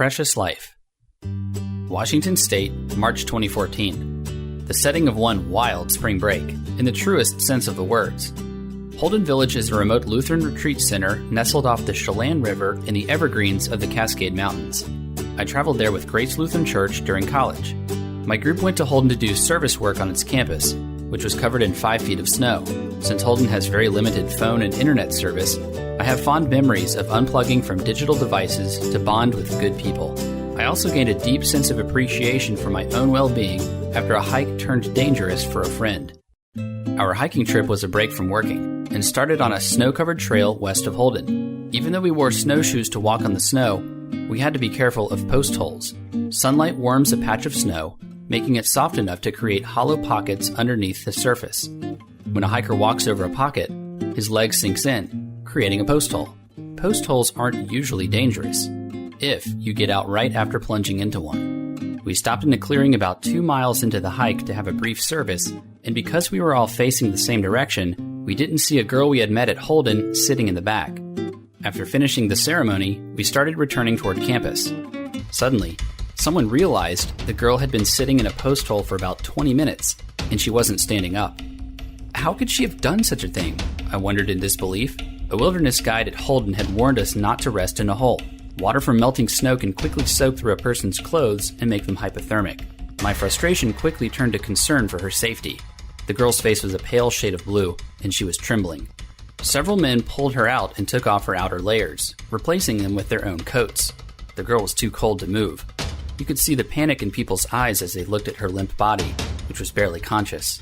Precious Life. Washington State, March 2014. The setting of one wild spring break, in the truest sense of the words. Holden Village is a remote Lutheran retreat center nestled off the Chelan River in the evergreens of the Cascade Mountains. I traveled there with Grace Lutheran Church during college. My group went to Holden to do service work on its campus, which was covered in 5 feet of snow. Since Holden has very limited phone and internet service, I have fond memories of unplugging from digital devices to bond with good people. I also gained a deep sense of appreciation for my own well-being after a hike turned dangerous for a friend. Our hiking trip was a break from working and started on a snow-covered trail west of Holden. Even though we wore snowshoes to walk on the snow, we had to be careful of post holes. Sunlight warms a patch of snow, making it soft enough to create hollow pockets underneath the surface. When a hiker walks over a pocket, his leg sinks in, creating a post hole. Post holes aren't usually dangerous, if you get out right after plunging into one. We stopped in a clearing about 2 miles into the hike to have a brief service, and because we were all facing the same direction, we didn't see a girl we had met at Holden sitting in the back. After finishing the ceremony, we started returning toward campus. Suddenly, someone realized the girl had been sitting in a post hole for about 20 minutes, and she wasn't standing up. How could she have done such a thing? I wondered in disbelief. A wilderness guide at Holden had warned us not to rest in a hole. Water from melting snow can quickly soak through a person's clothes and make them hypothermic. My frustration quickly turned to concern for her safety. The girl's face was a pale shade of blue, and she was trembling. Several men pulled her out and took off her outer layers, replacing them with their own coats. The girl was too cold to move. You could see the panic in people's eyes as they looked at her limp body, which was barely conscious.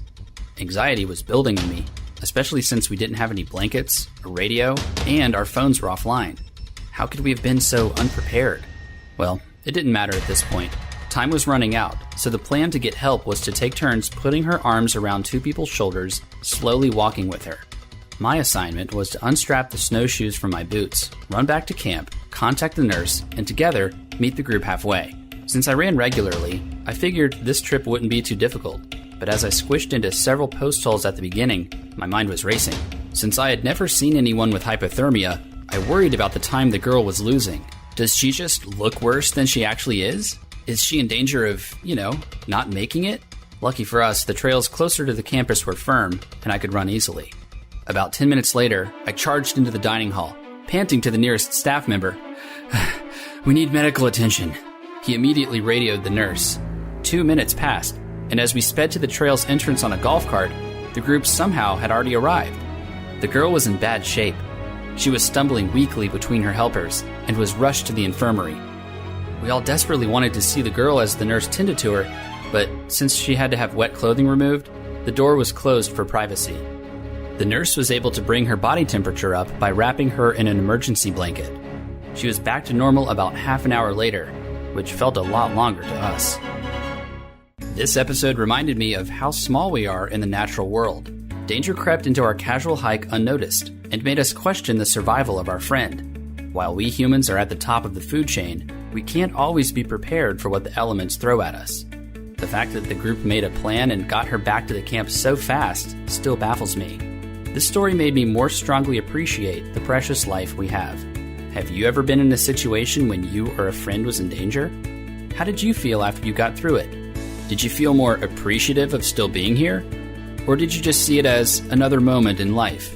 Anxiety was building in me, especially since we didn't have any blankets, a radio, and our phones were offline. How could we have been so unprepared? Well, it didn't matter at this point. Time was running out, so the plan to get help was to take turns putting her arms around 2 people's shoulders, slowly walking with her. My assignment was to unstrap the snowshoes from my boots, run back to camp, contact the nurse, and together meet the group halfway. Since I ran regularly, I figured this trip wouldn't be too difficult, but as I squished into several post holes at the beginning, my mind was racing. Since I had never seen anyone with hypothermia, I worried about the time the girl was losing. Does she just look worse than she actually is? Is she in danger of, not making it? Lucky for us, the trails closer to the campus were firm, and I could run easily. About 10 minutes later, I charged into the dining hall, panting to the nearest staff member. "We need medical attention." He immediately radioed the nurse. 2 minutes passed, and as we sped to the trail's entrance on a golf cart, the group somehow had already arrived. The girl was in bad shape. She was stumbling weakly between her helpers and was rushed to the infirmary. We all desperately wanted to see the girl as the nurse tended to her, but since she had to have wet clothing removed, the door was closed for privacy. The nurse was able to bring her body temperature up by wrapping her in an emergency blanket. She was back to normal about half an hour later, which felt a lot longer to us. This episode reminded me of how small we are in the natural world. Danger crept into our casual hike unnoticed and made us question the survival of our friend. While we humans are at the top of the food chain, we can't always be prepared for what the elements throw at us. The fact that the group made a plan and got her back to the camp so fast still baffles me. This story made me more strongly appreciate the precious life we have. Have you ever been in a situation when you or a friend was in danger? How did you feel after you got through it? Did you feel more appreciative of still being here? Or did you just see it as another moment in life?